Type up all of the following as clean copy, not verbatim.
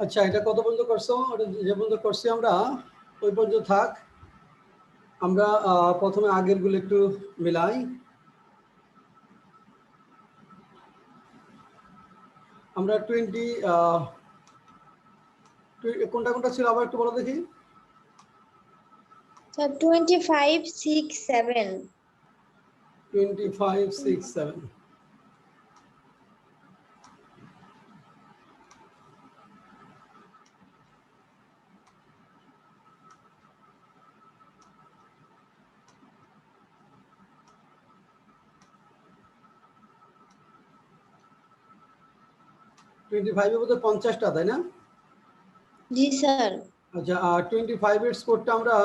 আচ্ছা, এটা কত পর্যন্ত করছো? ওটা যে পর্যন্ত করছি আমরা ওই পর্যন্ত থাক। আমরা প্রথমে আগের গুলো একটু মিলাই। আমরা 20 কোনটা কোনটা ছিল আবার একটু বলো দেখি। 25, 6, 7. 25, 6, 7। টোয়েন্টি ফাইভের মধ্যে 50টা, তাই না? জি স্যার। আচ্ছা, 25 এর স্কোরটা আমরা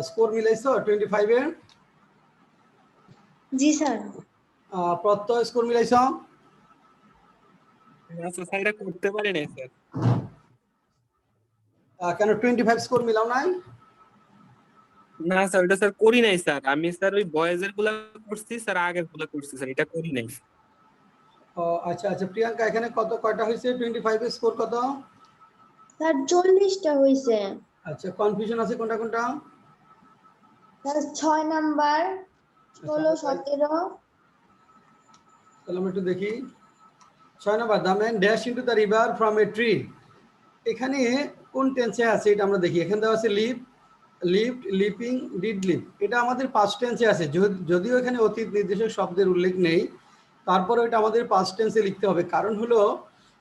স্কোর মিলাইছো 25 এর? জি স্যার। প্রত্যয় স্কোর মিলাইছো? আচ্ছা স্যার, এটা করতে পারি না স্যার। কেন 25 স্কোর মিলাও নাই? না স্যার, ওটা স্যার করি নাই স্যার। আমি স্যার ওই বয়েজের গুলা করছি স্যার, আগের গুলা করছি স্যার, এটা করি নাই। ও আচ্ছা আচ্ছা, প্রিয়াঙ্কা এখানে কয়টা হয়েছে? 25 এর স্কোর কত? স্যার 40টা হয়েছে। আচ্ছা, কনফিউশন আছে কোনটা কোনটা? স্যার 6 নাম্বার, আচ্ছা, 16, 17। তাহলে আমরা একটু দেখি। 6 number, the man dash into the river from a tree. এখানে কোন টেন্সে আছে এটা আমরা দেখি। এখানে দেওয়া আছে live, lived, leaping, did live. এটা আমাদের পাস্ট টেন্সে আছে, যদিও এখানে অতীত নির্দেশক শব্দের উল্লেখ নেই, তারপরে এটা আমাদের পাস্ট টেন্সে লিখতে হবে। কারণ হলো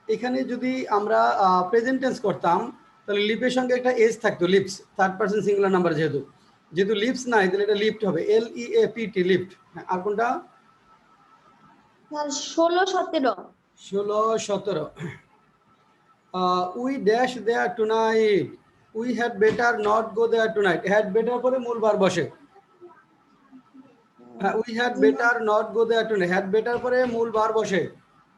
এখানে যদি আমরা প্রেজেন্ট টেন্স করতাম তাহলে লিপের সঙ্গে একটা এস থাকতো, leaps, third person singular number, যেহেতু যেহেতু লিপস নাই তাহলে এটা লিফট হবে, LEAPT, লিফট। আর কোনটা? Sir 16, 17। 16, 17। We dash there tonight, we had better not go there tonight. Had better পরে মূল ভার বসে। We had better not go there tonight, had better পরে মূল ভার বসে।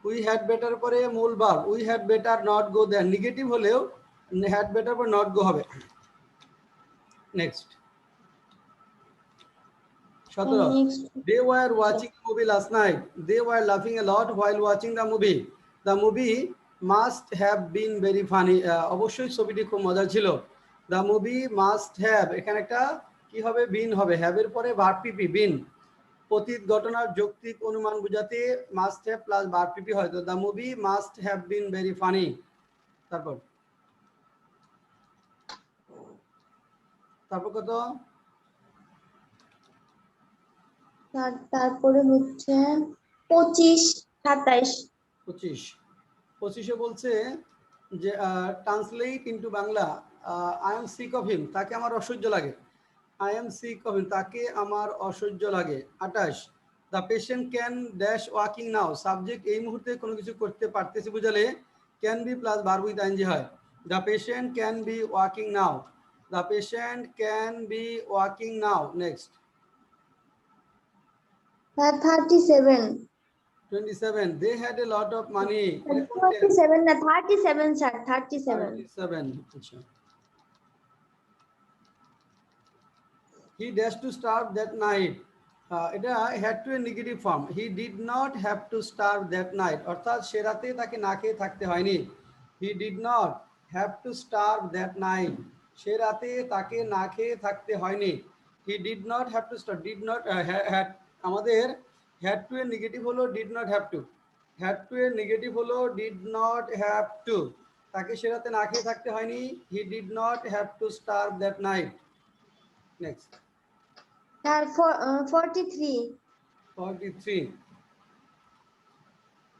উই হ্যাড বেটার পরে মূল ভার, we had better not go there. Negative হলেও হ্যাড বেটার পর নট গো হবে। Next 17, they were watching a movie last night, they were laughing a lot while watching the movie, the movie must have been very funny. অবশ্যই ছবিটি খুব মজা ছিল। the movie must have, এখানে একটা কি হবে? বিন হবে। হ্যাভ এর পরে ভার্ব পিপি, বিন। অতীত ঘটনার যৌক্তিক অনুমান বোঝাতে মাস্ট হ্যাভ প্লাস ভার্ব পিপি হয়। তো the movie must have been very funny। তারপর কত? তারপরে হচ্ছে 25, 27। 25। 25-এ বলছে যে translate into Bangla, I am sick of him, তাকে আমার অসহ্য লাগে। I am sick of him, তাকে আমার অসহ্য লাগে। 28, the patient can dash walking now, subject এই মুহূর্তে কোনো কিছু করতে পারতেছে বুঝালে can be plus verb with ING হয়। The patient can be walking now, the patient can be walking now. Next 37। 27, they had a lot of money. 37 না, 37 sir, 37। 37, আচ্ছা। He dashed to starve that night, এটা had to a negative form, he did not have to starve that night, অর্থাৎ সে রাতে তাকে না খেয়ে থাকতে হয়নি। he did not have to starve that night, সে রাতে তাকে না খেয়ে থাকতে হয়নি। he did not have to starve, did not had, আমাদের had to a নেগেটিভ হলো did not have to, had to a negative হলো did not have to, তাকে সে রাতে না খেয়ে থাকতে হয়নি। he did not have to starve that night। Next sir 43। 43,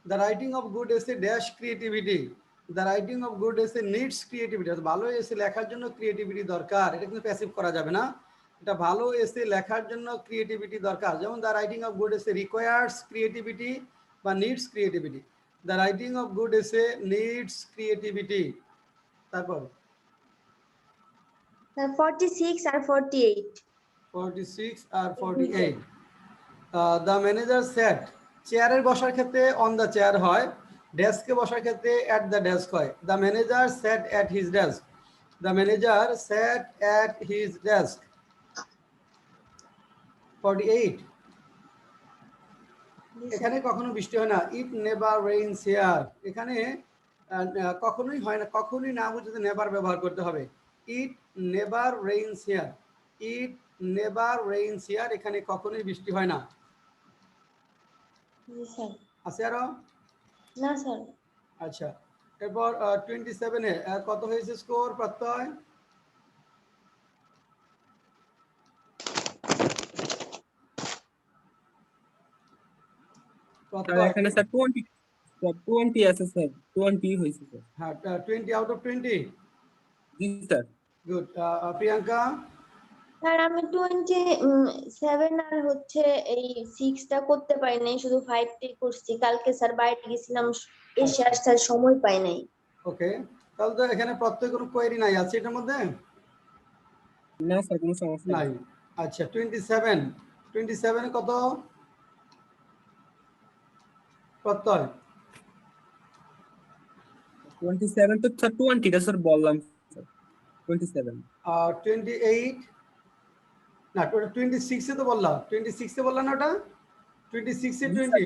the writing of good essay dash creativity, the writing of good essay needs creativity, ভালো এসে লেখার জন্য ক্রিয়েটিভিটি দরকার। এটা কিন্তু প্যাসিভ করা যাবে না, এটা ভালো এসে লেখার জন্য ক্রিয়েটিভিটি দরকার। যেমন দ্য রাইটিং অফ গুড এসে রিকোয়ার্স ক্রিয়েটিভিটি বা needs creativity, the writing of good এসে নিডস ক্রিয়েটিভিটি। তারপর 46 আর 48। 46 আর 48, দ্য ম্যানেজার স্যাট, চেয়ারের বসার ক্ষেত্রে অন দ্য চেয়ার হয়, ডেস্কে বসার ক্ষেত্রে অ্যাট দ্য ডেস্ক হয়। The manager sat at his desk, the manager sat at his desk. 48, এখানে কখনো বৃষ্টি হয় না, ইট নেভার রেইনস হিয়ার, এখানে কখনোই হয় না, কখনোই না বুঝতে নেভার ব্যবহার করতে হবে। It never rains here, it never rains here, এখানে কখনোই বৃষ্টি হয় না। জি স্যার। আছে আরো? না স্যার। আচ্ছা, এরপর 27-এ কত হয়েছে স্কোর প্রত্যয়? স্যার প্রত্যয় এখানে স্যার 20, স্যার 20 আছে স্যার, 20 হয়েছে স্যার। হ্যাঁ, 20 out of 20। G sir. Good. Priyanka? Sir আমি 27 আর হচ্ছে এই 6টা করতে পারি নাই, শুধু 5টাই করছি। কালকে স্যার বাইরে গেছিলাম, এসে আর স্যার সময় পাই নাই। ওকে, তাহলে তো এখানে প্রত্যয় কোনো কোয়েরি নাই, আছে এটার মধ্যে? না স্যার, কোনো সমস্যা নাই। নেই। আচ্ছা, 27 কত প্রত্যয়? 27 তো স্যার 20 টা স্যার বললাম স্যার, 27। 28 না, 26-এ তো বললাম, 26-এ বললাম না ওটা? 26-এ জি 20, স্যার,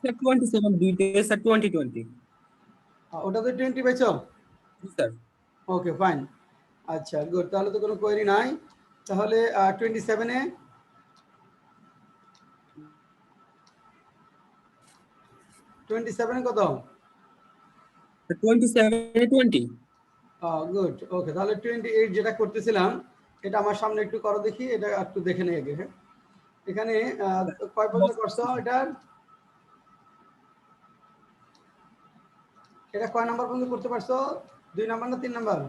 স্যার 27 দুইটাই স্যার 20 20। ওটা তো 20 পাইছো? জি স্যার। ওকে, ফাইন। আচ্ছা, গুড, তাহলে তো কোনো কোয়েরি নাই। তাহলে 27-এ 27-এ কত? 27 20। গুড, ওকে, তাহলে 28 যেটা করতেছিলাম এটা আমার সামনে একটু করো দেখি, এটা একটু দেখে নেই আগে। হ্যাঁ, এখানে কয় পর্যন্ত করছো এটার? এটা কয় নাম্বার পর্যন্ত করতে পারছো? 2 নাম্বার না 3 নাম্বার?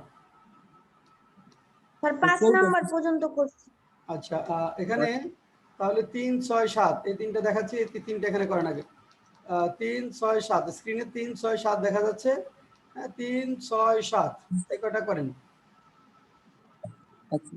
স্যার 5 নাম্বার পর্যন্ত করছি। আচ্ছা, এখানে তাহলে 3 6 7 এই তিনটা দেখাচ্ছি, এই তিনটা এখানে করেন আগে। 3 6 7 স্ক্রিনে 3 6 7 দেখা যাচ্ছে। হ্যাঁ, 3 6 7 এই কটা করেন। আচ্ছা।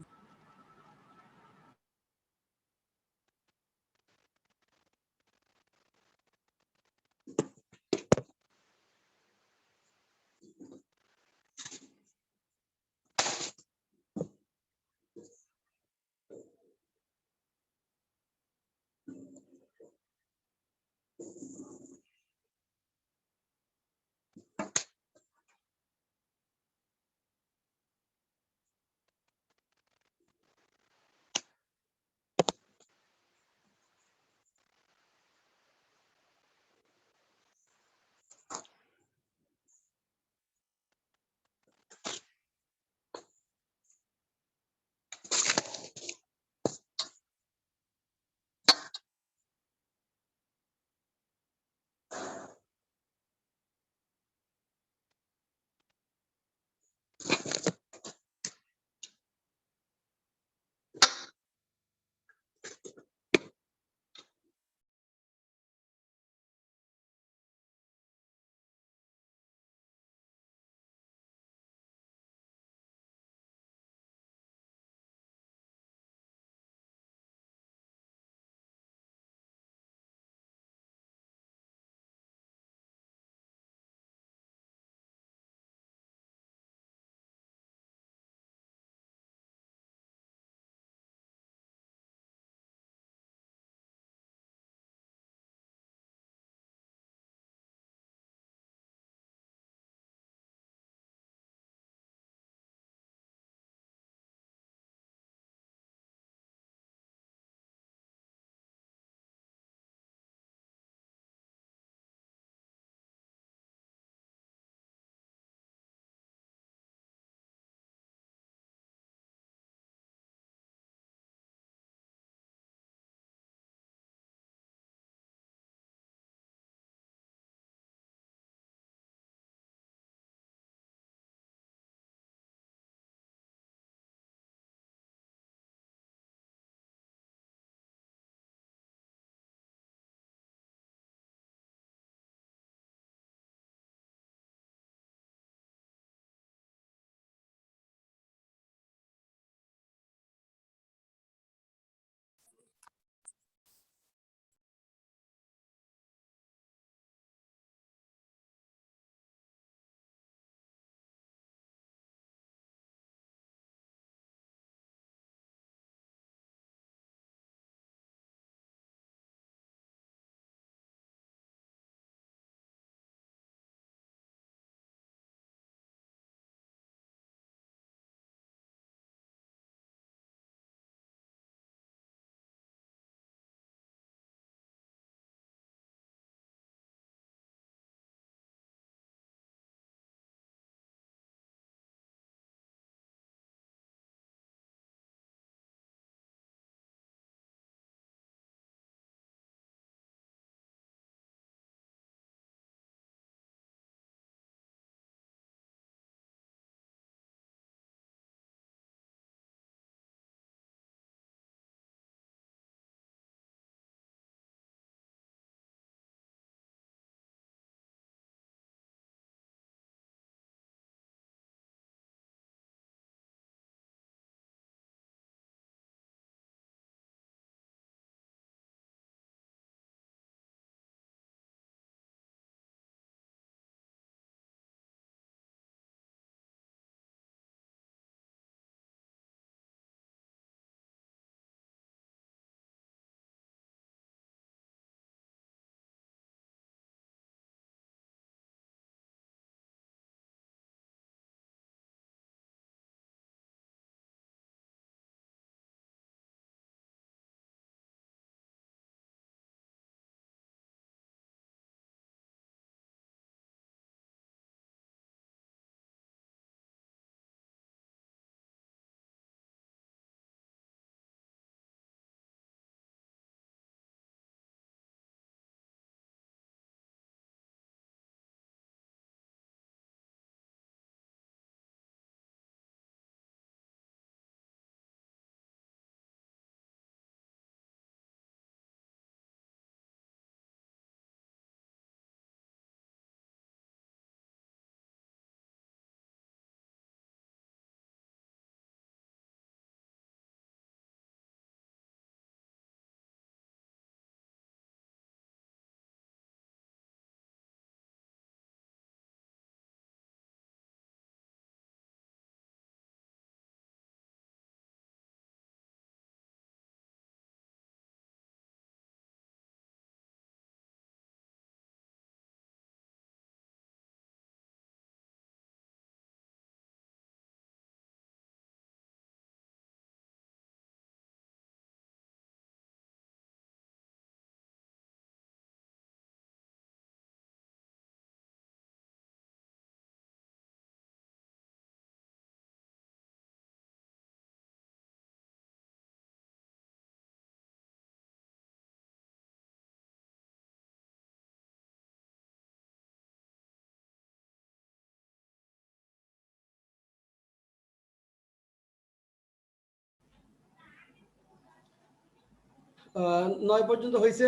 9 পর্যন্ত হয়েছে?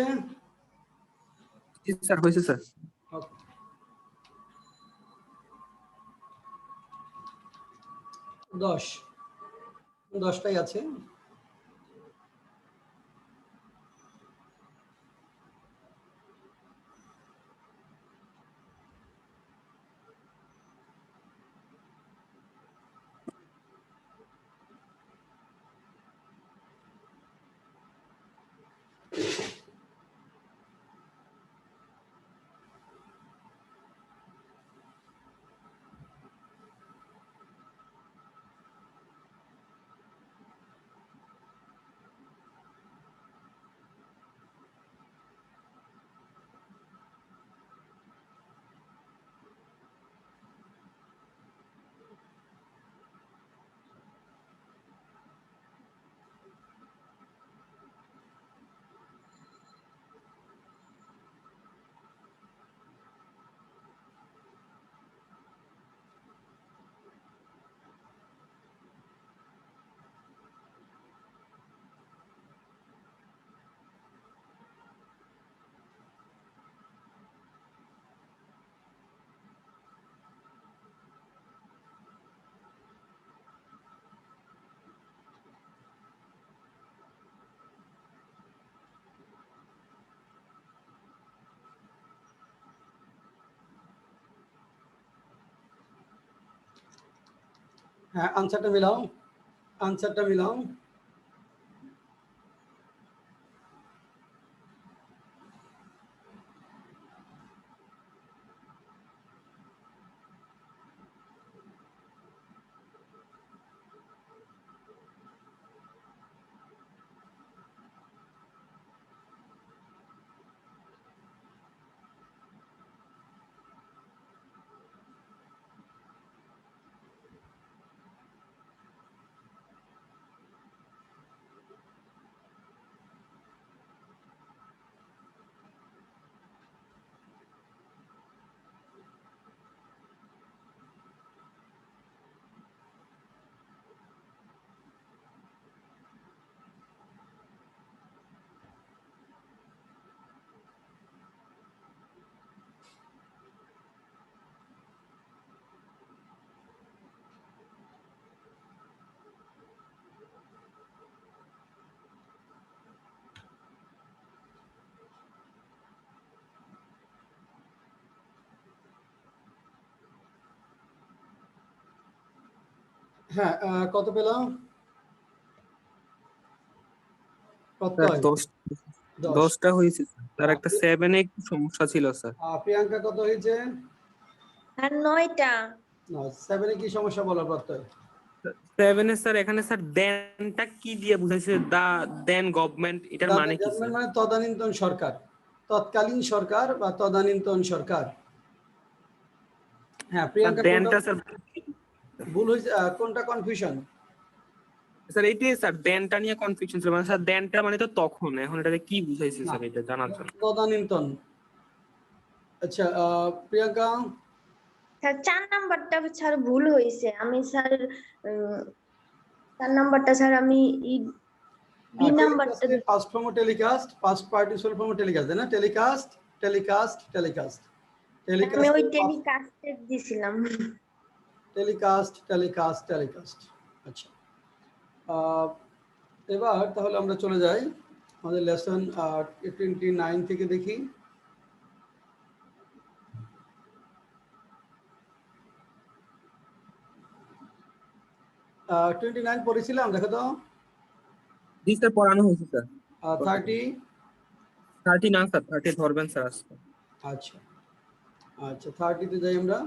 জি স্যার, হয়েছে স্যার। Okay. 10টাই আছে। হ্যাঁ, আনসারটা মিলাও, আনসারটা মিলাও। হ্যাঁ, কত পেলাম? কত স্যার হয়? 10, 10। 10টা হয়েছে স্যার। একটা 7-এ একটু সমস্যা ছিল স্যার। প্রিয়াঙ্কা কত হয়েছে? আর 9টা। 7-এ কি সমস্যা বলো প্রত্যয়? 7-এ স্যার, এখানে স্যার দেনটা কি দিয়ে বুঝাইছে? দেন গভর্নমেন্ট, এটার মানে কি স্যার? মানে তদানীন্তন সরকার, তৎকালীন সরকার বা তদানীন্তন সরকার। হ্যাঁ, স্যার প্রিয়াঙ্কা কোনটা দেনটা স্যার, ভুল হয়েছে? কোনটা কনফিউশন? স্যার এইটাই স্যার, দেনটা নিয়ে কনফিউশন ছিল। মানে স্যার দেনটা মানে তো তখন, এখন এটাতে কি বুঝাইছে না, স্যার, এটা জানার জন্য। তদানীন্তন। আচ্ছা, প্রিয়াঙ্কা স্যার 4 নাম্বারটা স্যার ভুল হয়েছে। আমি স্যার 4 নাম্বারটা স্যার আমি বি নাম্বারটা টেলিকাস্টের past form telecast, past participle form telecast, তাই না? টেলিকাস্ট, টেলিকাস্ট, টেলিকাস্ট, আমি ওই টেলিকাস্টের টেলিকাস্টের দিছিলাম। Telecast, telecast, telecast. আচ্ছা, এবার তাহলে আমরা চলে যাই আমাদের লেসন 29 থেকে দেখি। 29 পড়েছিলাম, দেখো তো। জি স্যার, পড়ানো হয়েছে স্যার। 30। 30 না স্যার, 30 ধরবেন স্যার আজকে। আচ্ছা আচ্ছা, 30-তে যাই আমরা।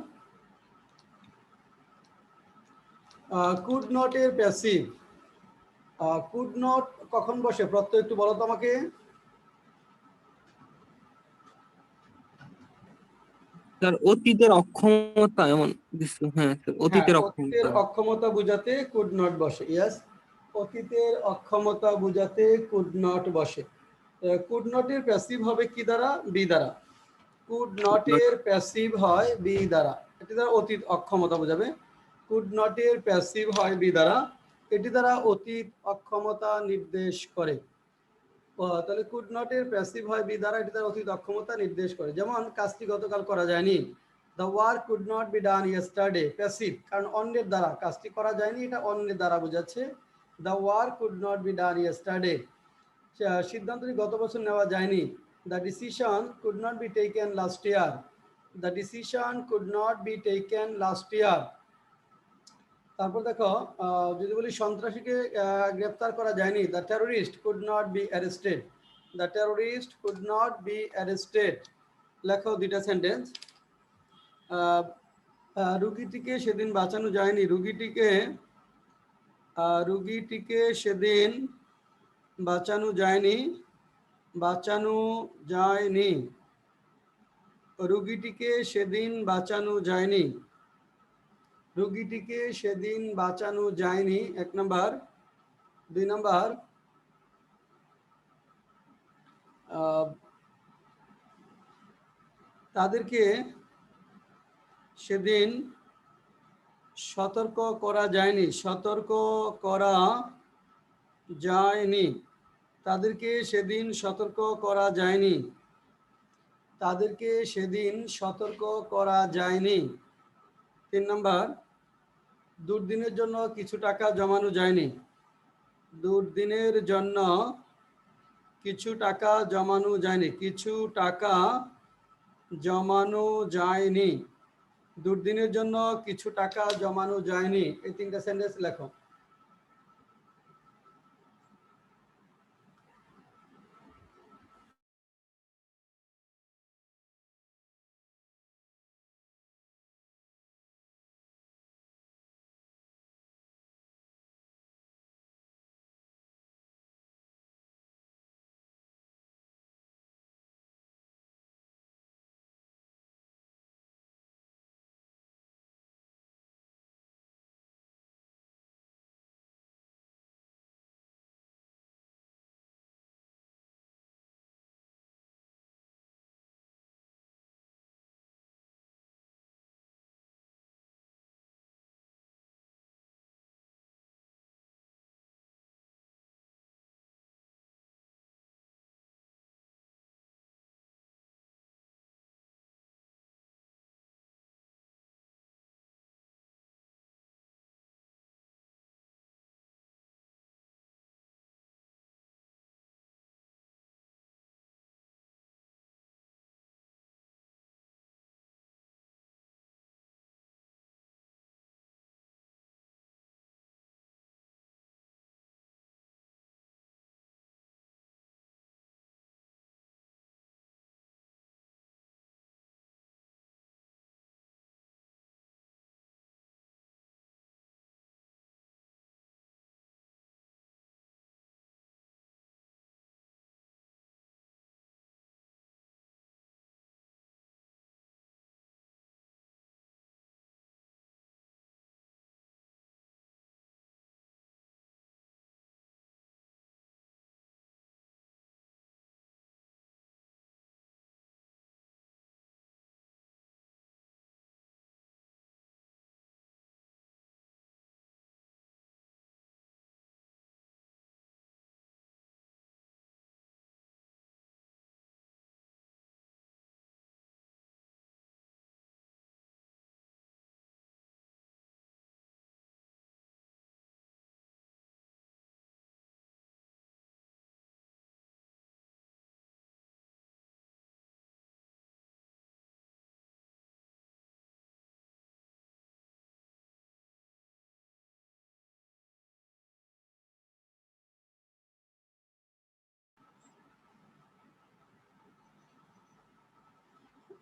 কুড নট এর প্যাসিভ, কুড নট কখন বসে প্রত্যয় একটু বলো তো আমাকে। স্যার অতীতের অক্ষমতা এমন কিছু, হ্যাঁ স্যার, হ্যাঁ, অতীতের অতীতের অক্ষমতা। অক্ষমতা বোঝাতে কুড নট বসে। ইয়েস, অতীতের অক্ষমতা বোঝাতে কুড নট বসে। কুড নটের প্যাসিভ হবে কি দ্বারা? বি দ্বারা। কুড নটের প্যাসিভ হয় বি দ্বারা। এটি দ্বারা অতীত অক্ষমতা বোঝাবে। কুড নটের প্যাসিভ হয় বি দ্বারা, এটি দ্বারা অতীত অক্ষমতা নির্দেশ করে। তাহলে কুড নট এর প্যাসিভ হয় বি দ্বারা, এটি তার অতীত অক্ষমতা নির্দেশ করে। যেমন কাজটি গতকাল করা যায়নি, the work could not be done yesterday, passive, কারণ অন্যের দ্বারা কাজটি করা যায়নি, এটা অন্যের দ্বারা বোঝাচ্ছে। The work could not be done yesterday, সিদ্ধান্তটি গত বছর নেওয়া যায়নি, the decision could not be taken last year, the decision could not be taken last year. তারপর দেখো যদি বলি সন্ত্রাসীকে গ্রেফতার করা যায়নি, the terrorist could not be arrested, the terrorist could not be arrested. লেখো দুইটা সেন্টেন্স। রুগীটিকে সেদিন বাঁচানো যায়নি, রুগীটিকে সেদিন বাঁচানো যায়নি, বাঁচানো যায়নি, রুগীটিকে সেদিন বাঁচানো যায়নি, রুগীটিকে সেদিন বাঁচানো যায়নি, 1 নাম্বার। 2 নাম্বার, তাদেরকে সেদিন সতর্ক করা যায়নি, সতর্ক করা যায়নি, তাদেরকে সেদিন সতর্ক করা যায়নি, তাদেরকে সেদিন সতর্ক করা যায়নি। 3 নাম্বার, দুর্দিনের জন্য কিছু টাকা জমানো যায়নি, দুর্দিনের জন্য কিছু টাকা জমানো যায়নি, কিছু টাকা জমানো যায়নি, দুর্দিনের জন্য কিছু টাকা জমানো যায়নি। এই 3টা সেন্টেন্স লেখো।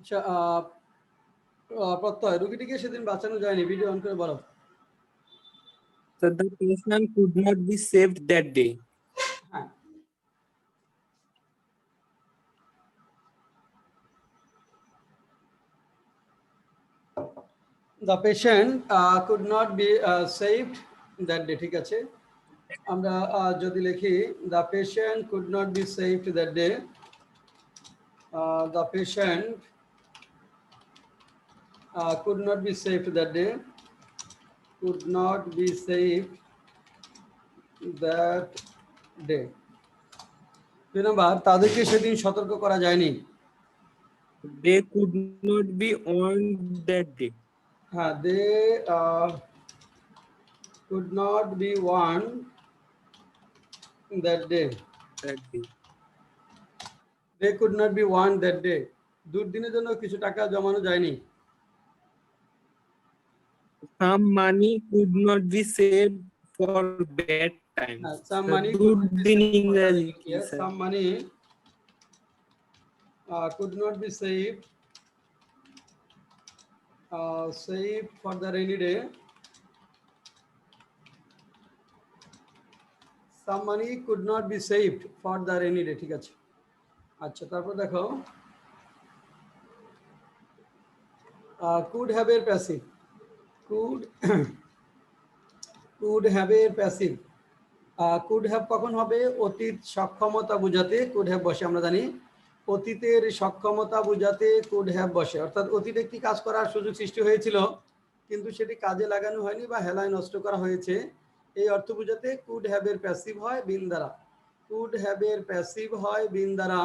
আচ্ছা, প্রত্যয়, রুগীটিকে সেদিন বাঁচানো যায়নি, ভিডিও অন করে বলো। So the patient could not be saved that day. হ্যাঁ, the patient could not be saved that day, ঠিক আছে। আমরা যদি লিখি the patient could not be saved that day, the patient could not be saved that day, could not be saved that day। 2 number, তাদেরকে সেদিন সতর্ক করা যায়নি। they could not be on that day. হ্যাঁ, দে could not be warned that day. That day. They could not be warned that day. দুর্দিনের জন্য কিছু টাকা জমানো যায়নি। Some money could not be saved for bad times. Some Sir, money could not be দুর্দিন saved for the ইংরাজি rainy- কি yes, sir? some money could not be saved for the rainy day. Some money could not be saved for the rainy day, ঠিক আছে। আচ্ছা, তারপর দেখো could have এর passive, could could have এর passive, could have কখন হবে? অতীত সক্ষমতা বোঝাতে could have বসে। আমরা জানি অতীতের সক্ষমতা বোঝাতে could have বসে, অর্থাৎ অতীতে একটি কাজ করার সুযোগ সৃষ্টি হয়েছিল কিন্তু সেটি কাজে লাগানো হয়নি বা হেলায় নষ্ট করা হয়েছে, এই অর্থ বোঝাতে could have এর প্যাসিভ হয় বিন দ্বারা। could have এর প্যাসিভ হয় বিন দ্বারা,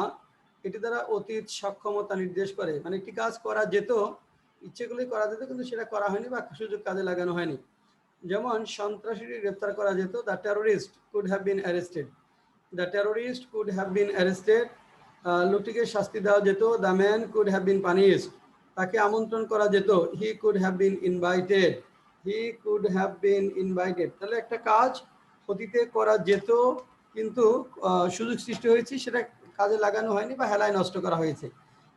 এটি দ্বারা অতীত সক্ষমতা নির্দেশ করে, মানে একটি কাজ করা যেত, ইচ্ছে করলেই করা যেত কিন্তু সেটা করা হয়নি বা সুযোগ কাজে লাগানো হয়নি। যেমন সন্ত্রাসীকে গ্রেফতার করা যেত, the terrorist could have been arrested, the terrorist could have been arrested. লোকটিকে শাস্তি দেওয়া যেত, the man could have been punished, তাকে আমন্ত্রণ করা যেত, he could have been invited, he could have been invited. তাহলে একটা কাজ অতীতে করা যেত কিন্তু সুযোগ সৃষ্টি হয়েছে, সেটা কাজে লাগানো হয়নি বা হেলায় নষ্ট করা হয়েছে।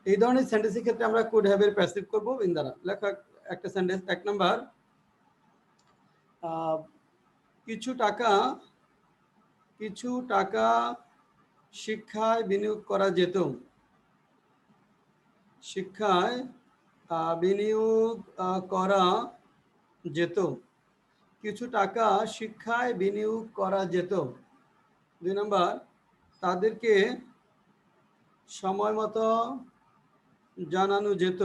এই ধরনের সেন্টেন্সের ক্ষেত্রে আমরা কুড হ্যাভ এর প্যাসিভ করবো বিন দ্বারা। লেখা একটা সেন্টেন্স, 1 নাম্বার, কিছু টাকা শিক্ষায় বিনিয়োগ করা যেত, শিক্ষায় বিনিয়োগ করা যেত, কিছু টাকা শিক্ষায় বিনিয়োগ করা যেত। 2 নাম্বার, তাদেরকে সময় মতো জানানো যেত,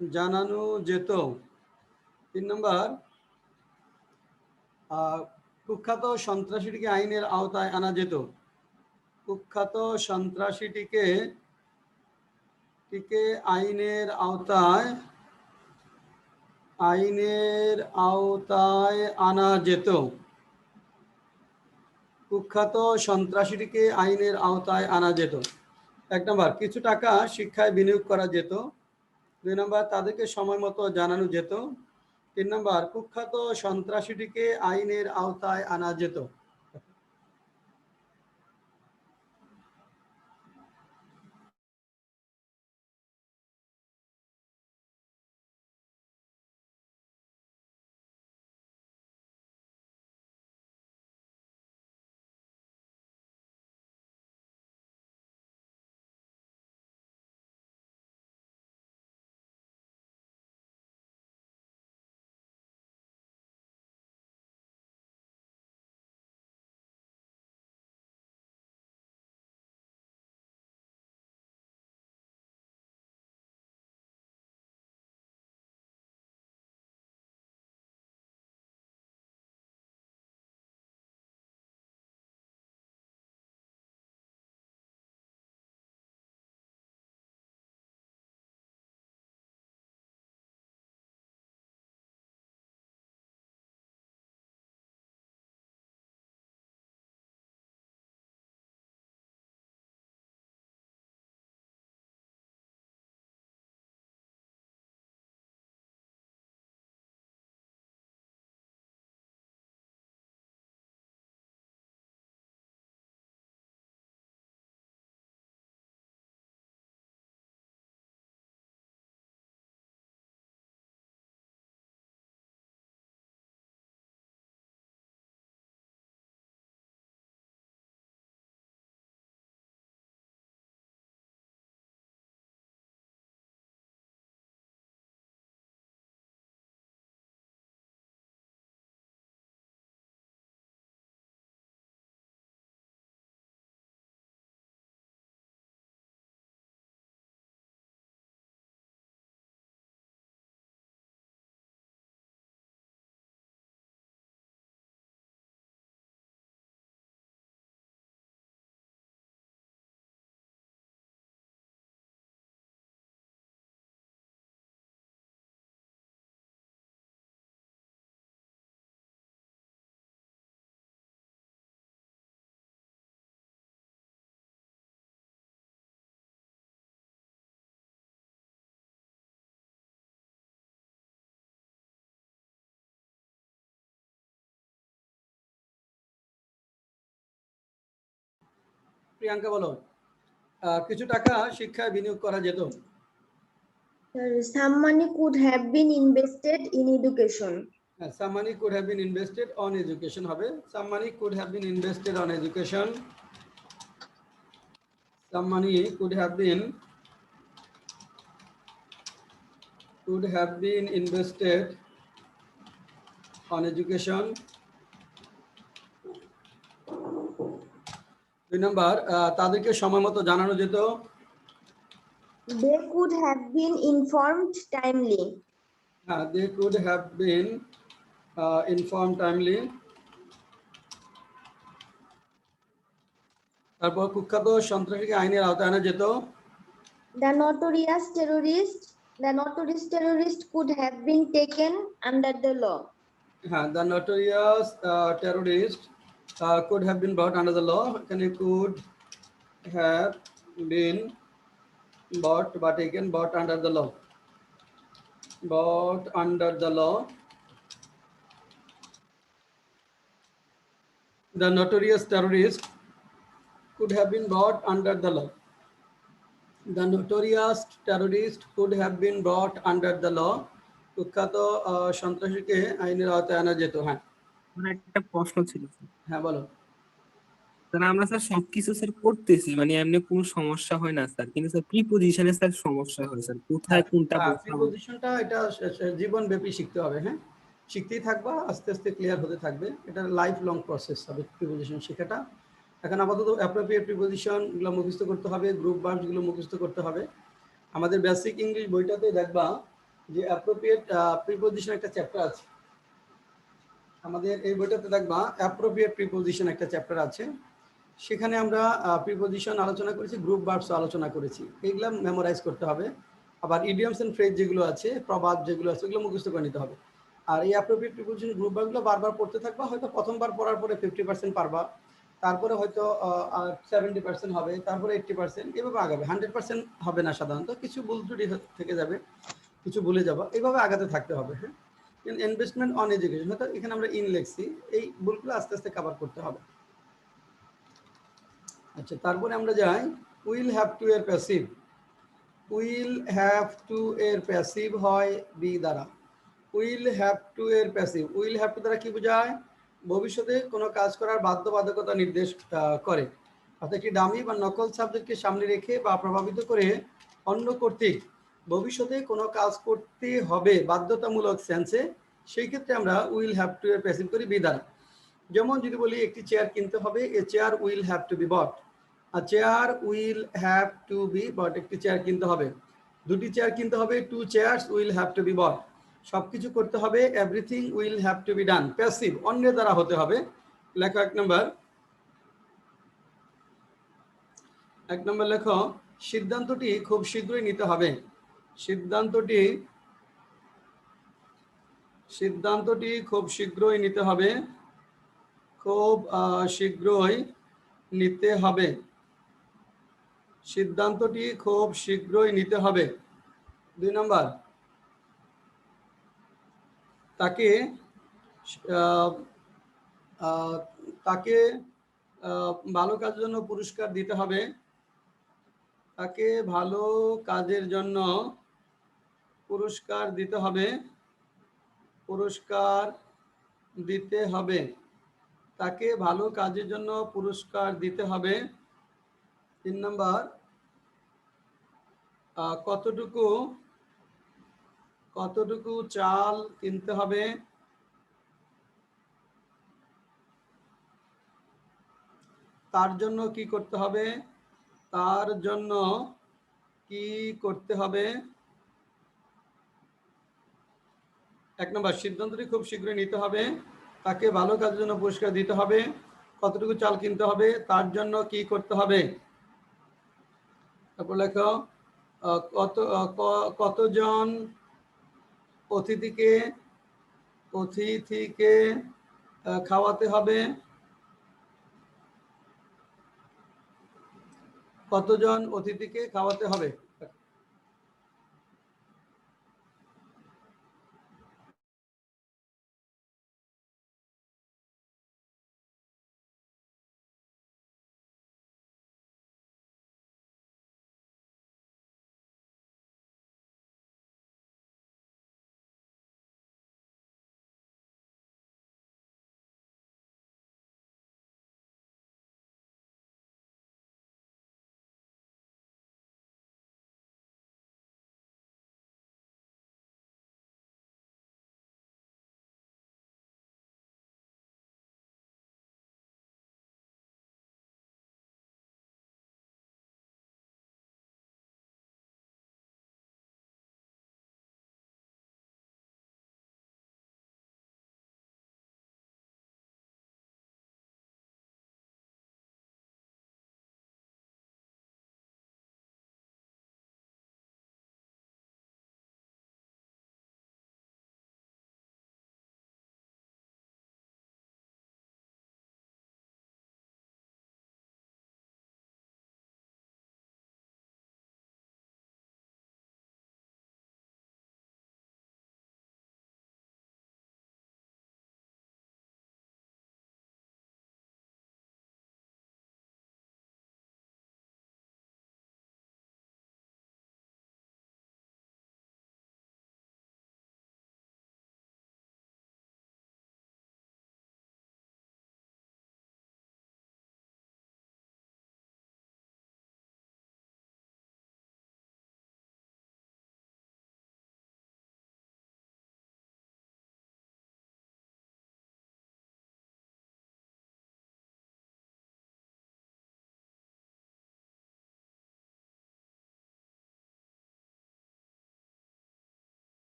জানানো যেত। 3 নাম্বার, কুখ্যাত সন্ত্রাসীটিকে আইনের আওতায় আনা যেত, কুখ্যাত সন্ত্রাসীটিকে আইনের আওতায় আনা যেত, কুখ্যাত সন্ত্রাসীটিকে আইনের আওতায় আনা যেত। 1 নাম্বার, কিছু টাকা শিক্ষায় বিনিয়োগ করা যেত। 2 নাম্বার, তাদেরকে সময় মতো জানানো যেত। 3 নাম্বার, কুখ্যাত সন্ত্রাসীটিকে আইনের আওতায় আনা যেত। প্রিয়াঙ্কা বলো। কিছু টাকা শিক্ষায় বিনিয়োগ করা যেত। Some money could have been invested in education. Some money could have been invested on education হবে। Some money could have been invested on education. Some money could have been invested on education. 2 number, তাদেরকে সময় মতো জানানো যেত। They could have been informed timely. They could have been informed timely. তারপর কুখ্যাত সন্ত্রাসীকে আইনের আওতায় আনা যেত। The notorious terrorist could have been taken under the law. The notorious terrorist could have been brought under the law. এখানে could have been brought বা taken, brought under the law. Brought under the law. The notorious terrorist could have been brought under the law. The notorious terrorist could have been brought under the law. কুখ্যাত সন্ত্রাসীকে আইনের আওতায় আনা যেত। হ্যাঁ আমার একটা প্রশ্ন ছিল স্যার। হ্যাঁ বলো। স্যার আমরা স্যার সবকিছু স্যার করতেছি, মানে এমনি কোনো সমস্যা হয় না স্যার, কিন্তু স্যার প্রিপজিশনে স্যার সমস্যা হয় স্যার, কোথায় কোনটা বসাবো। প্রিপজিশনটা এটা জীবনব্যাপী শিখতে হবে। হ্যাঁ শিখতেই থাকবা, আস্তে আস্তে ক্লিয়ার হতে থাকবে। এটা লাইফ লং প্রসেস হবে প্রিপজিশন শেখাটা। এখন আপাতত অ্যাপ্রোপ্রিয়েট প্রিপজিশনগুলো মুখস্থ করতে হবে, গ্রুপ ভার্বসগুলো মুখস্থ করতে হবে। আমাদের বেসিক ইংলিশ বইটাতে দেখবা যে অ্যাপ্রোপ্রিয়েট প্রিপজিশন একটা চ্যাপ্টার আছে। আমাদের এই বইটাতে দেখবা অ্যাপ্রোপ্রিয়েট প্রিপজিশন একটা চ্যাপ্টার আছে। সেখানে আমরা প্রিপজিশন আলোচনা করেছি, গ্রুপ ভার্বস আলোচনা করেছি। এইগুলো মেমোরাইজ করতে হবে। আবার ইডিয়মস এন্ড ফ্রেজ যেগুলো আছে, প্রবাদ যেগুলো আছে, ওগুলো মুখস্থ করে নিতে হবে। আর এই অ্যাপ্রোপ্রিয়েট প্রিপজিশন গ্রুপ ভার্বগুলো বারবার পড়তে থাকবা। হয়তো প্রথমবার পড়ার পরে 50% পারবা, তারপরে হয়তো 70% হবে, তারপরে 80%, এভাবে আগাবে। 100% হবে না সাধারণত, কিছু ভুল ত্রুটি থেকে যাবে, কিছু ভুলে যাবা, এইভাবে আগাতে থাকতে হবে। হ্যাঁ ইনভেস্টমেন্ট অন এডুকেশন, হয়তো এখানে আমরা ইন লিখছি, এই ভুলগুলো আস্তে আস্তে কভার করতে হবে। আচ্ছা তারপরে আমরা যাই উইল হ্যাভ টু এর প্যাসিভ। উইল হ্যাভ টু এর প্যাসিভ হয় বি দ্বারা। উইল হ্যাভ টু এর প্যাসিভ, উইল হ্যাভ টু দ্বারা কি বোঝায়? ভবিষ্যতে কোনো কাজ করার বাধ্যবাধকতা নির্দেশ করে। অর্থাৎ একটি ডামি বা নকল সাবজেক্টকে সামনে রেখে বা প্রভাবিত করে অন্য কর্তৃক ভবিষ্যতে কোনো কাজ করতে হবে বাধ্যতামূলক সেন্সে, সেই ক্ষেত্রে আমরা উইল হ্যাভ টু এর প্যাসিভ করি বি দ্বারা। যেমন যদি বলি একটি চেয়ার কিনতে হবে, a chair will have to be bought. A chair will have to be bought, একটি চেয়ার কিনতে হবে। দুটি চেয়ার কিনতে হবে, two chairs will have to be bought. সবকিছু করতে হবে, everything will have to be done. Passive অন্যের দ্বারা হতে হবে। লেখো 1 নম্বর। 1 নম্বর লেখো, সিদ্ধান্তটি খুব শীঘ্রই নিতে হবে। সিদ্ধান্তটি খুব শীঘ্রই নিতে হবে। খুব শীঘ্রই নিতে হবে। সিদ্ধান্তটি খুব শীঘ্রই নিতে হবে। 2 নম্বর, তাকে তাকে ভালো কাজের জন্য পুরস্কার দিতে হবে। তাকে ভালো কাজের জন্য পুরস্কার দিতে হবে। পুরস্কার দিতে হবে। তাকে ভালো কাজের জন্য পুরস্কার দিতে হবে। 3 নম্বর, কতটুকু চাল কিনতে হবে। তার জন্য কি করতে হবে। তার জন্য কি করতে হবে। 1 নম্বর, সিদ্ধান্তটি খুব শীঘ্রই নিতে হবে। তাকে ভালো কাজের জন্য পুরস্কার দিতে হবে। কতটুকু চাল কিনতে হবে। তার জন্য কি করতে হবে। তারপর লেখো, কতজন অতিথিকে খাওয়াতে হবে। কতজন অতিথিকে খাওয়াতে হবে।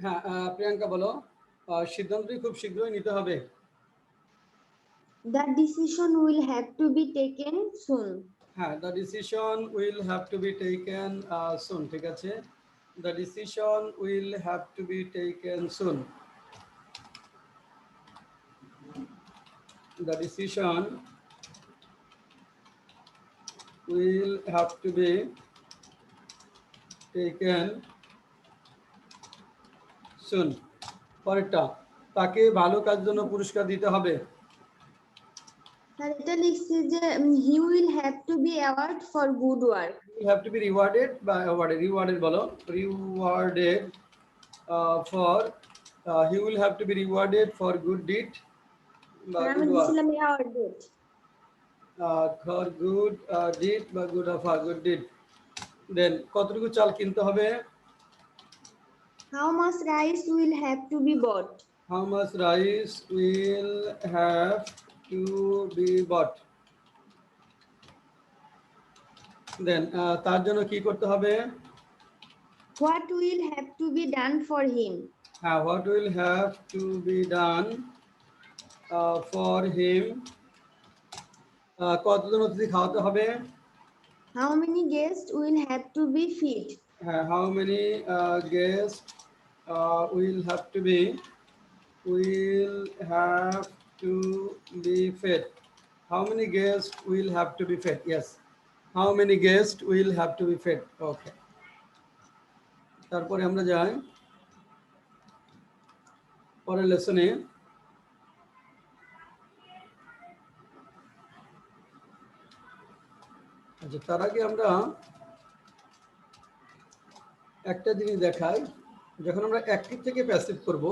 হ্যাঁ, প্রিয়াঙ্কা বলো। সিদ্ধান্তটি খুব শীঘ্রই নিতে হবে। The decision will have to be taken soon. হ্যাঁ, the decision will have to be taken soon, ঠিক আছে। The decision will have to be taken soon. The decision will have to be taken soon. পরেরটা, তাকে ভালো কাজের জন্য পুরস্কার দিতে হবে। স্যার এটা লিখছি যে he will have to be awarded for good work. will have to be rewarded by rewarded বলো, rewarded for he will have to be rewarded for good deed বা স্যার আমি good work, লিখছিলাম awarded. for good deed বা good deed। দেন কতটুকু চাল কিনতে হবে? How much rice will have to be bought? how much rice will have to be bought। দেন তার জন্য কি করতে হবে? What will have to be done for him? what will have to be done for him। কতজন অতিথি খাওয়াতে হবে? How many guests will have to be fed? how many guests will have to be fed। how many guests will have to be fed, yes, how many guests will have to be fed, okay। তারপরে আমরা যাই পরের লেসনে। আচ্ছা, তার আগে আমরা একটা জিনিস দেখাই। যখন আমরা অ্যাক্টিভ থেকে প্যাসিভ করব,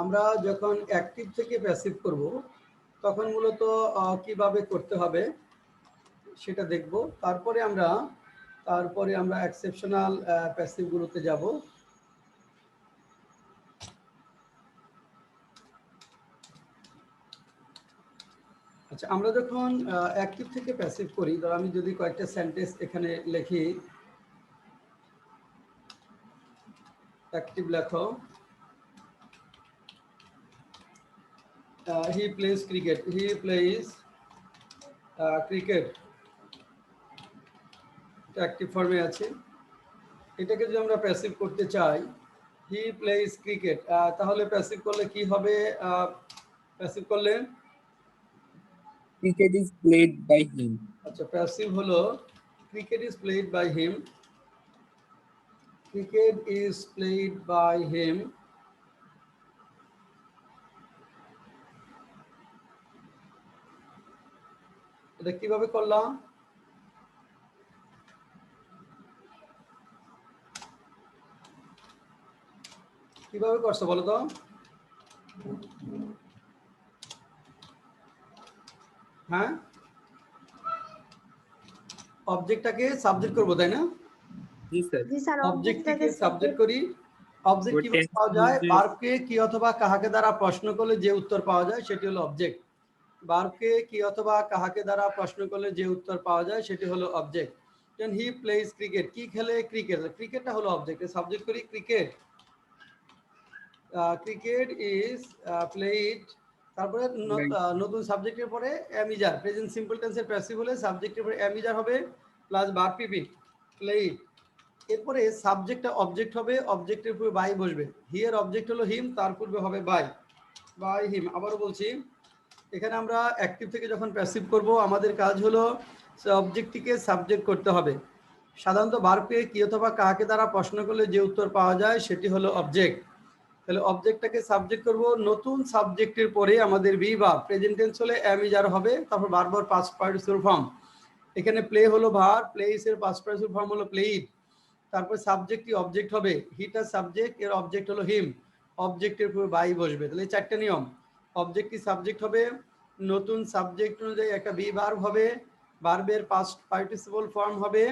আমরা যখন অ্যাক্টিভ থেকে প্যাসিভ করব তখন মূলত কিভাবে করতে হবে সেটা দেখব। তারপরে আমরা এক্সেপশনাল প্যাসিভগুলোতে যাব। আচ্ছা, আমরা যখন অ্যাক্টিভ থেকে প্যাসিভ করি, ধর আমি যদি কয়েকটা সেন্টেন্স এখানে লিখি, অ্যাক্টিভ লেখো, he plays cricket, he plays cricket, active ফর্মে আছে। এটাকে যদি আমরা প্যাসিভ করতে চাই, হি প্লেজ ক্রিকেট, তাহলে প্যাসিভ করলে কি হবে? প্যাসিভ করলে cricket is played by him. আচ্ছা, প্যাসিভ হলো cricket is played by him, cricket is played by him. এটা কিভাবে করলাম? কিভাবে করছো বলো তো? হ্যাঁ, অবজেক্টটাকে সাবজেক্ট করবো, তাই না? জি স্যার। জি স্যার অবজেক্টটিকে সাবজেক্ট করি। অবজেক্ট ওই কিভাবে text পাওয়া যায়? অনুযায়ী- ভার্বকে কি অথবা কাহাকে দ্বারা প্রশ্ন করলে যে উত্তর পাওয়া যায় সেটি হলো অবজেক্ট। ভার্বকে কি অথবা কাহাকে দ্বারা প্রশ্ন করলে যে উত্তর পাওয়া যায় সেটি হলো object. Then he plays cricket, কি খেলে? ক্রিকেট, ক্রিকেটটা হলো অবজেক্ট। সাবজেক্ট করি ক্রিকেট, ক্রিকেট ইজ প্লেড। তারপরে নতুন সাবজেক্টের পরে অ্যামিজার, প্রেজেন্ট সিম্পল টেন্সের প্যাসিভ হলে সাবজেক্টের পরে অ্যামিজার হবে প্লাস ভার্ব পিপি প্লেড। এরপরে সাবজেক্টটা অবজেক্ট হবে, অবজেক্টের পূর্বে বাই বসবে। হিয়ার অবজেক্ট হলো হিম, তার পূর্বে হবে বাই, বাই হিম। আবারও বলছি, এখানে আমরা অ্যাক্টিভ থেকে যখন প্যাসিভ করব আমাদের কাজ হলো অবজেক্টটিকে সাবজেক্ট করতে হবে। সাধারণত ভার্বকে কি অথবা কাকে দ্বারা প্রশ্ন করলে যে উত্তর পাওয়া যায় সেটি হলো অবজেক্ট। তাহলে অবজেক্টটাকে সাবজেক্ট করব, নতুন সাবজেক্টের পরে আমাদের বি ভার্ব, প্রেজেন্ট টেন্স হলে অ্যামিজার হবে, তারপর ভার্বর পাস্ট পার্টিসিপল ফর্ম। এখানে প্লে হলো ভার্ব, প্লেইস এর পাস্ট পার্টিসিপল ফর্ম হলো প্লেইড। তারপর সাবজেক্ট কি অবজেক্ট হবে, হিটা সাবজেক্ট, এর অবজেক্ট হলো হিম, অবজেক্টের পুরো বাই বসবে। তাহলে চারটা নিয়ম, অবজেক্ট কি সাবজেক্ট হবে, নতুন সাবজেক্ট অনুযায়ী একটা বি ভার্ব হবে, ভার্বের পাস্ট পার্টিসিপল ফর্ম হবে,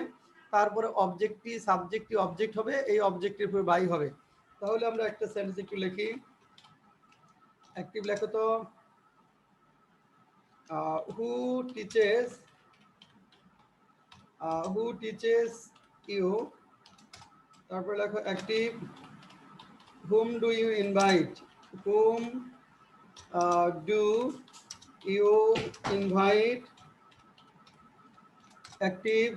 তারপরে অবজেক্টটি সাবজেক্টটি অবজেক্ট হবে, এই অবজেক্টের পুরো বাই হবে। তাহলে আমরা একটা সেন্টেন্স একটু লিখি, অ্যাক্টিভ লেখো তো। হু টিচেস ইউ, তারপরে লেখো active, whom do you invite? Whom do you invite? Active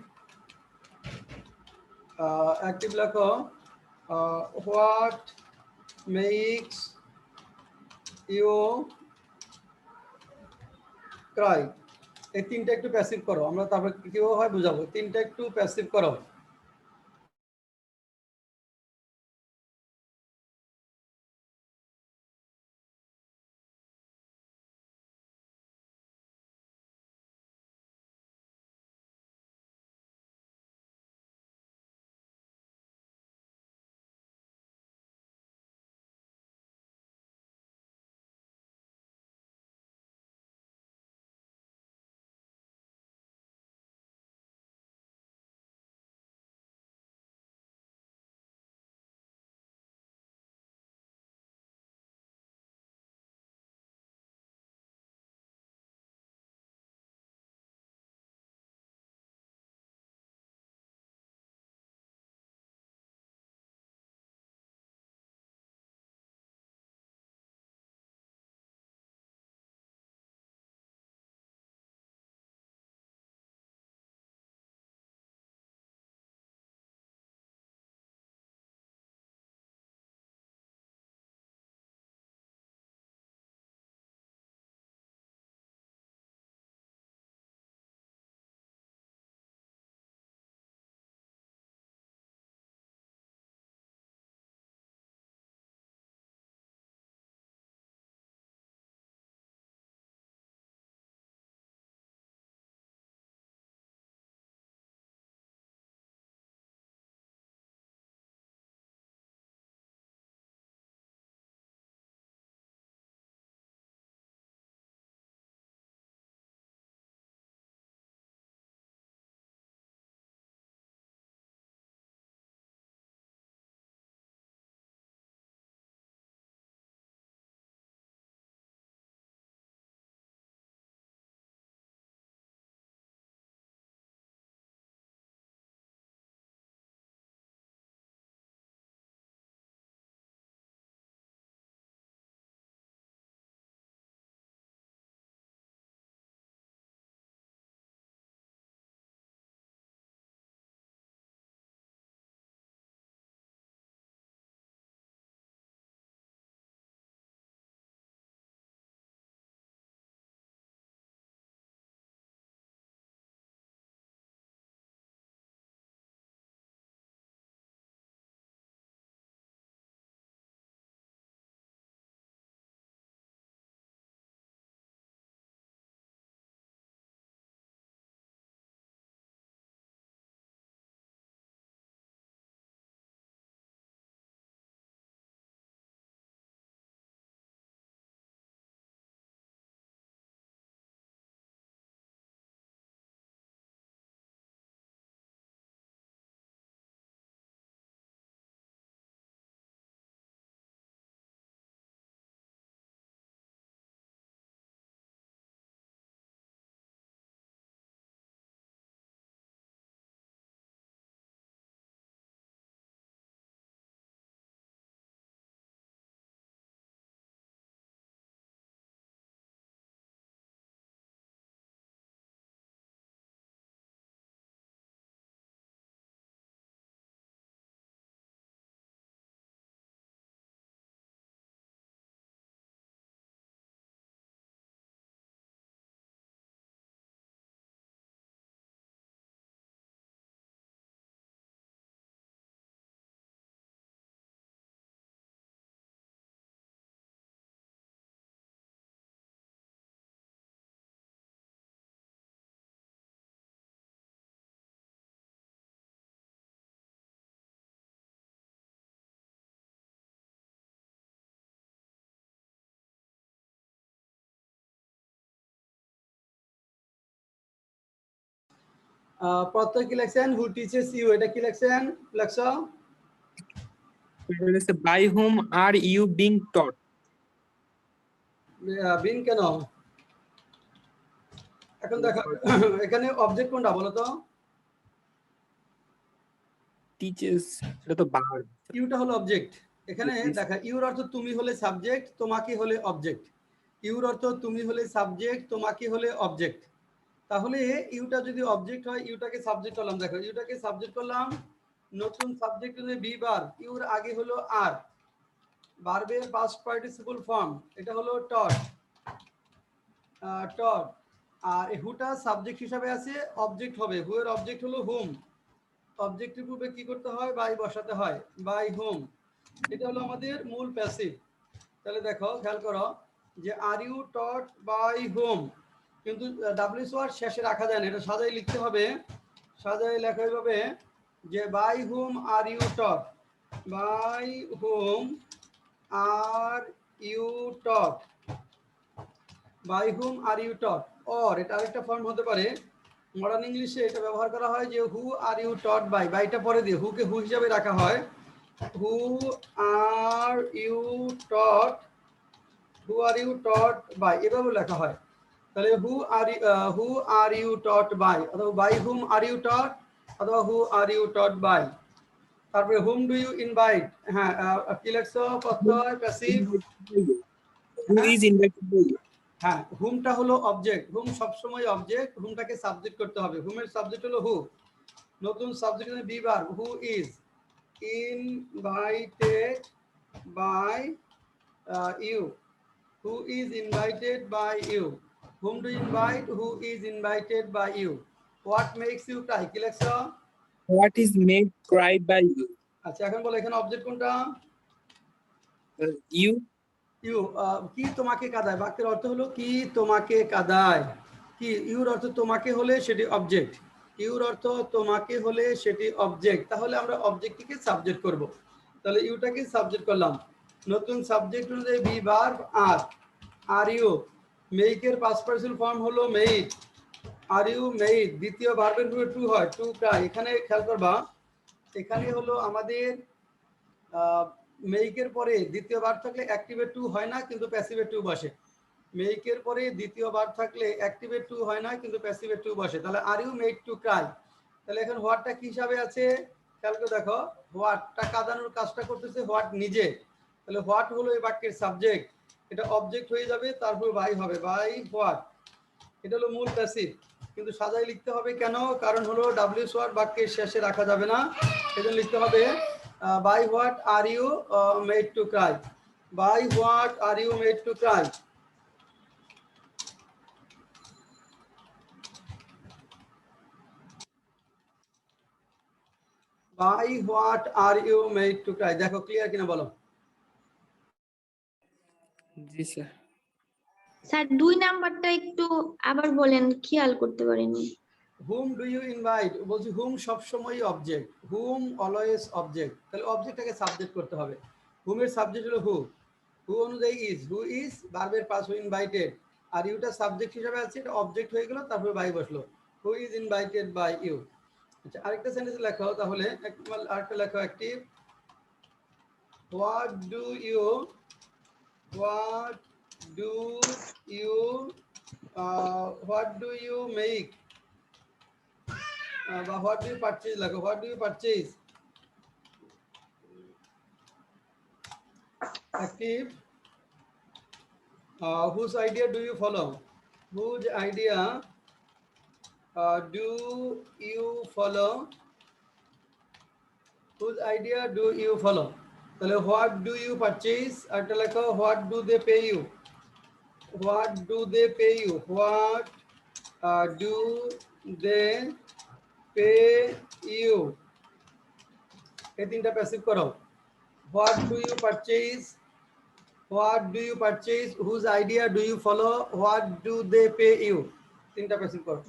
active লেখো what makes you cry? এই তিনটা একটু প্যাসিভ করো, আমরা তারপর কিভাবে হয় বুঝাবো। তিনটা একটু প্যাসিভ করো। প্রত্যয় কি লিখছেন? হু টিচেস ইউ, এটা কি লিখছেন? লেখছো by whom are you being taught. Been কেন? এখন দেখো এখানে অবজেক্ট কোনটা বলো তো? টিচেস, এটা তো ভার্ব। ইউটা হলো অবজেক্ট। এখানে দেখা ইউর অর্থ তুমি হলে সাবজেক্ট, তোমাকে হলে অবজেক্ট। ইউর অর্থ তুমি হলে সাবজেক্ট, তোমাকে হলে অবজেক্ট। তাহলে ইউটা যদি অবজেক্ট হয়, ইউটাকে সাবজেক্ট করলাম। দেখো ইউটাকে সাবজেক্ট করলাম, নতুন সাবজেক্ট হলে বি বার, ইউর আগে হলো আর, ভার্বের পাস্ট পার্টিসিপল ফর্ম এটা হলো টট, টট। আর হুটা সাবজেক্ট হিসাবে আছে, অবজেক্ট হবে, হু এর অবজেক্ট হলো হুম, অবজেক্টের পূর্বে কি করতে হয়, বাই বসাতে হয়, বাই হোম। এটা হলো আমাদের মূল প্যাসিভ। তাহলে দেখো খেয়াল করো যে are you taught by whom, কিন্তু ডাব্লিউএস ওয়ার্ড শেষে রাখা যায় না, এটা সাজাই লিখতে হবে। সাজাই লেখা এইভাবে যে by whom are you taught, by whom are you taught, by whom are you taught. Or এটা আরেকটা ফর্ম হতে পারে, মডার্ন ইংলিশে এটা ব্যবহার করা হয় যে হু আর ইউ টট বাই, বাইটা পরে দিয়ে হুকে হু হিসাবে রাখা হয়, who are you taught, who are you taught by এভাবে লেখা হয়। তাহলে who are you taught by, অথবা by whom are you taught, অথবা who are you taught by. তারপরে হুম ডু ইউ ইনভাইট, হ্যাঁ কি লেখছো, প্রত্যয় passive. Who is invited by you. হ্যাঁ হুমটা হলো অবজেক্ট, হুম সবসময় অবজেক্ট, হুমটাকে সাবজেক্ট করতে হবে, হুমের সাবজেক্ট হলো হু, নতুন সাবজেক্ট হলো be verb, who is invited by you, who is invited by you, whom do you invite, who is invited by you, what makes you cry, কি লেখছো, what is made cry by you. আচ্ছা এখন বলো এখানে object কোনটা, you. You. কি তোমাকে কাঁদায়, বাক্যের অর্থ হলো কি তোমাকে কাঁদায়, কি ইউর অর্থ তোমাকে হলে সেটি অবজেক্ট, ইউর অর্থ তোমাকে হলে সেটি অবজেক্ট, তাহলে আমরা অবজেক্টটিকে সাবজেক্ট করব। তাহলে ইউটাকে সাবজেক্ট করলাম, নতুন সাবজেক্ট অনুযায়ী বি ভার্ব আর ইউ, মেইকের পাস্ট পার্টিসিপল ফর্ম হলো মেইড, আর ইউ মেইড, দ্বিতীয় ভার্বের রূপে টু হয়, টু ক্রাই। এখানে খেয়াল করবা, এখানে হলো আমাদের মেইকের পরে দ্বিতীয় ভার্ব থাকলে অ্যাক্টিভেট টু হয় না, কিন্তু প্যাসিভেট টু বসে। মেইকের পরে দ্বিতীয় ভার্ব থাকলে অ্যাক্টিভেট টু হয় না, কিন্তু প্যাসিভেট টু বসে। তাহলে are you made to cry, তাহলে এখন হোয়াটটা কি হিসাবে আছে, খেয়াল করে দেখো, হোয়াটটা কাঁদানোর কাজটা করতেছে হোয়াট নিজে, তাহলে হোয়াট হলো এই বাক্যের সাবজেক্ট, এটা অবজেক্ট হয়ে যাবে, তারপর বাই হবে, বাই হোয়াট। এটা হলো মূল প্যাসিভ, কিন্তু সাজাই লিখতে হবে কেন, কারণ হলো ডাব্লিউএস ওয়ার্ড বাক্যের শেষে রাখা যাবে না, সেজন্য লিখতে হবে by what are you made to cry, by what are you made to cry. By what are you made to cry, দেখো ক্লিয়ার কিনা বলো। জি স্যার। স্যার 2 নাম্বারটা একটু আবার বলেন, খেয়াল করতে পারিনি। হুম ডু ইউ ইনভাইট, বলছি হুম সবসময় অবজেক্ট, হুম অলওয়েজ অবজেক্ট, তাহলে অবজেক্টটাকে সাবজেক্ট করতে হবে, হুমের সাবজেক্ট হলো হু, হু অনুযায়ী ইজ, হু ইজ ভার্বের পাস, হু ইনভাইটেড, আর ইউটা সাবজেক্ট হিসাবে আছে, এটা অবজেক্ট হয়ে গেল, তারপরে বাই বসলো, who is invited by you. আচ্ছা আরেকটা সেন্টেন্স লেখো, তাহলে আরেকটা লেখো active, what do you, what do you, what do you make, বা হোয়াট ডু ইউ পারচেজ লেখো, what do you purchase. Active, whose idea do you follow, whose idea do you follow, whose idea do you follow, তাহলে what do you purchase, আরেকটা লেখো what do they pay you, what do they pay you, what do they pay you, এই তিনটা passive করো, what do you purchase, what do you purchase, whose idea do you follow, what do they pay you, তিনটা passive করো।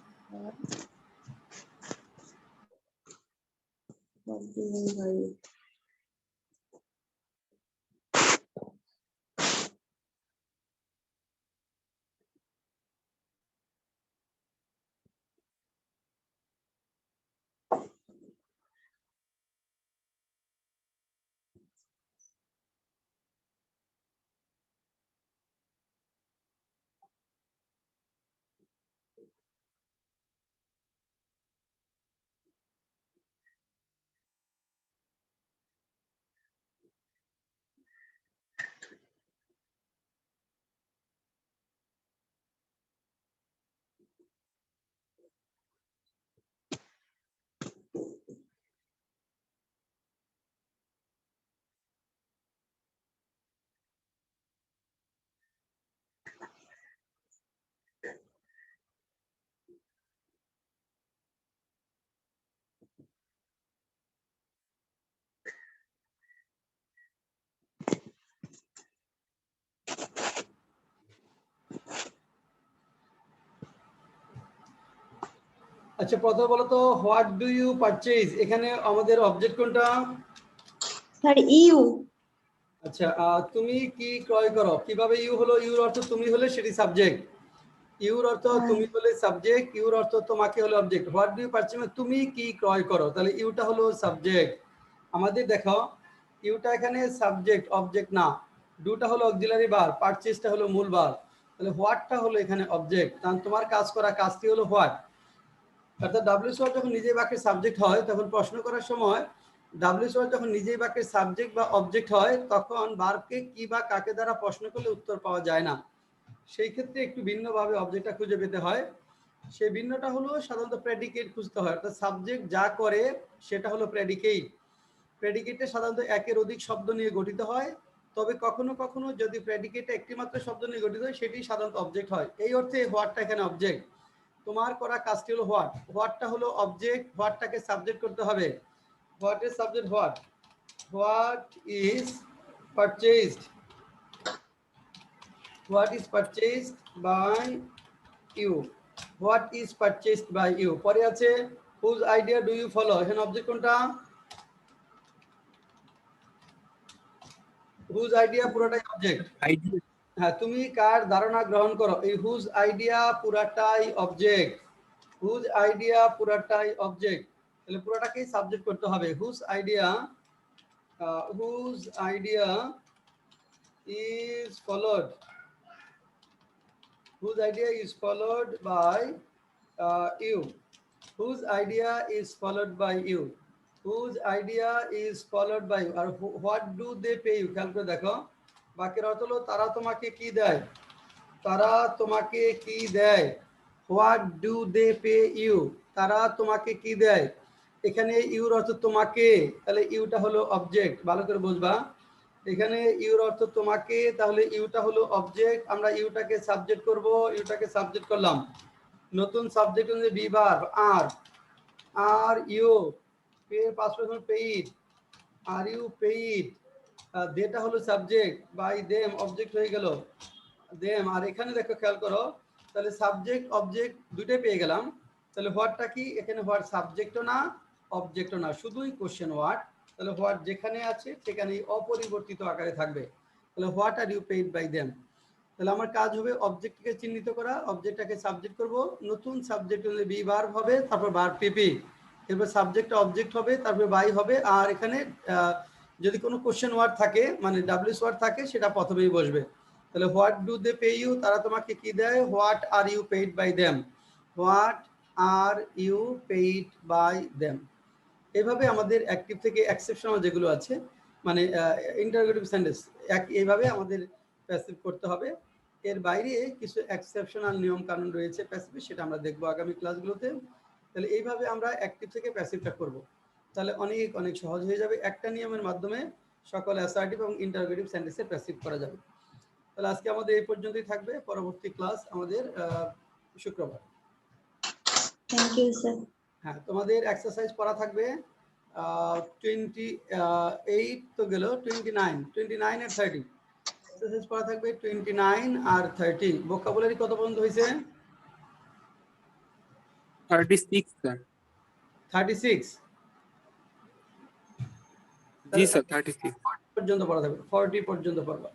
আচ্ছা প্রথমে বলো তো what do you purchase, এখানে আমাদের অবজেক্ট কোনটা? Sir you. আচ্ছা তুমি কি ক্রয় করো, কিভাবে ইউ হলো? ইউর অর্থ তুমি হলে সেটি সাবজেক্ট, ইউর অর্থ তুমি হলে সাবজেক্ট, ইউর অর্থ তোমাকে হলে object. What do you purchase মানে তুমি কি ক্রয় করো, তাহলে ইউটা হলো সাবজেক্ট। আমাদের দেখো ইউটা এখানে সাবজেক্ট অবজেক্ট না, ডুটা হলো অক্সিলারি ভার্ব, পারচেজটা হলো মূল ভার্ব, তাহলে হোয়াটটা হলো এখানে অবজেক্ট। কারণ তোমার কাজ করা কাজটি হলো হোয়াট। অর্থাৎ ডাব্লিউএস ওয়ার্ড যখন নিজেই বাক্যের সাবজেক্ট হয় তখন প্রশ্ন করার সময় ডাব্লিউএস ওয়ার্ড যখন নিজেই বাক্যের সাবজেক্ট বা অবজেক্ট হয় তখন ভার্বকে কি বা কাকে দ্বারা প্রশ্ন করলে উত্তর পাওয়া যায় না, সেই ক্ষেত্রে একটু ভিন্নভাবে অবজেক্টটা খুঁজে পেতে হয়। সেই ভিন্নটা হলো সাধারণত প্রেডিকেট খুঁজতে হয়, অর্থাৎ সাবজেক্ট যা করে সেটা হলো প্রেডিকেট। প্রেডিকেটে সাধারণত একের অধিক শব্দ নিয়ে গঠিত হয়, তবে কখনো কখনো যদি প্রেডিকেটে একটি মাত্র শব্দ নিয়ে গঠিত হয় সেটি সাধারণত অবজেক্ট হয়। এই অর্থে হোয়াটটা এখানে অবজেক্ট। তোমার করা কাজটি হলো হোয়াট, হোয়াটটা হলো অবজেক্ট, হোয়াটটাকে সাবজেক্ট করতে হবে। What is subject, what, what is purchased, what is purchased by you, what is purchased by you. পরে আছে whose idea do you follow, এখানে অবজেক্ট কোনটা? হুজ আইডিয়া পুরোটাই অবজেক্ট। আইডিয়া। হ্যাঁ, তুমি কার ধারণা গ্রহণ করো, এই হুজ আইডিয়া পুরাটাই অবজেক্ট, হুজ আইডিয়া পুরাটাই অবজেক্ট, তাহলে পুরোটাকেই সাবজেক্ট করতে হবে। Whose idea, whose idea is followed, whose idea is followed by you, whose idea is followed by you, whose idea is followed by you. আর what do they pay you, খেয়াল করে দেখো বাক্যের অর্থ হলো তারা তোমাকে কি দেয়, তারা তোমাকে কি দেয়। What do they pay you, তারা তোমাকে কি দেয়। এখানে ইউর অর্থ তোমাকে, তাহলে ইউটা হলো অবজেক্ট, ভালো করে বুঝবা। এখানে ইউর অর্থ তোমাকে, তাহলে ইউটা হলো অবজেক্ট। আমরা ইউটাকে সাবজেক্ট করব, ইউটাকে সাবজেক্ট করলাম। নতুন সাবজেক্ট হচ্ছে be verb are, are you pay past person paid, are you paid, দেটা হলো সাবজেক্ট, বাই দেম অবজেক্ট হয়ে গেল দেম। আর এখানে দেখো খেয়াল করো, তাহলে সাবজেক্ট অবজেক্ট দুটোই পেয়ে গেলাম। তাহলে হোয়াটটা কি, এখানে হোয়াট সাবজেক্টও না অবজেক্টও না, শুধুই কোশ্চেন হোয়াট। তাহলে হোয়াট যেখানে আছে সেখানেই অপরিবর্তিত আকারে থাকবে। তাহলে what are you paid by them. তাহলে আমার কাজ হবে অবজেক্টকে চিহ্নিত করা, অবজেক্টটাকে সাবজেক্ট করব, নতুন সাবজেক্ট হলে বি ভার্ব হবে, তারপর ভার্ব পিপি, এরপর সাবজেক্টটা অবজেক্ট হবে, তারপর বাই হবে। আর এখানে যদি কোনো কোশ্চেন ওয়ার্ড থাকে মানে ডাব্লিউএস ওয়ার্ড থাকে সেটা প্রথমেই বসবে। তাহলে what do they pay you, তারা তোমাকে কি দেয়। What are you paid by them, what are you paid by them. এইভাবে আমাদের অ্যাক্টিভ থেকে এক্সেপশনাল যেগুলো আছে মানে ইন্টারোগেটিভ সেন্টেন্স এইভাবে আমাদের প্যাসিভ করতে হবে। এর বাইরে কিছু এক্সেপশনাল নিয়ম কানুন রয়েছে প্যাসিভে, সেটা আমরা দেখবো আগামী ক্লাসগুলোতে। তাহলে এইভাবে আমরা অ্যাক্টিভ থেকে প্যাসিভটা করব, তাহলে অনেক অনেক সহজ হয়ে যাবে। একটা নিয়মের মাধ্যমে সকল অ্যাসার্টিভ এবং ইন্টারোগেটিভ সেন্টেন্সে প্যাসিভ করা যাবে। তাহলে আজকে আমাদের এই পর্যন্তই থাকবে, পরবর্তী ক্লাস আমাদের শুক্রবার। Thank you sir. হ্যাঁ, তোমাদের এক্সারসাইজ পড়া থাকবে 28 তো গেল, 29 আর 30 এক্সারসাইজ পড়া থাকবে 29 আর 30। ভোকাবুলারি কত পর্যন্ত হয়েছে? 36 স্যার। 36 জি স্যার 36 পর্যন্ত পড়া থাকবে, 40 পর্যন্ত পড়বা।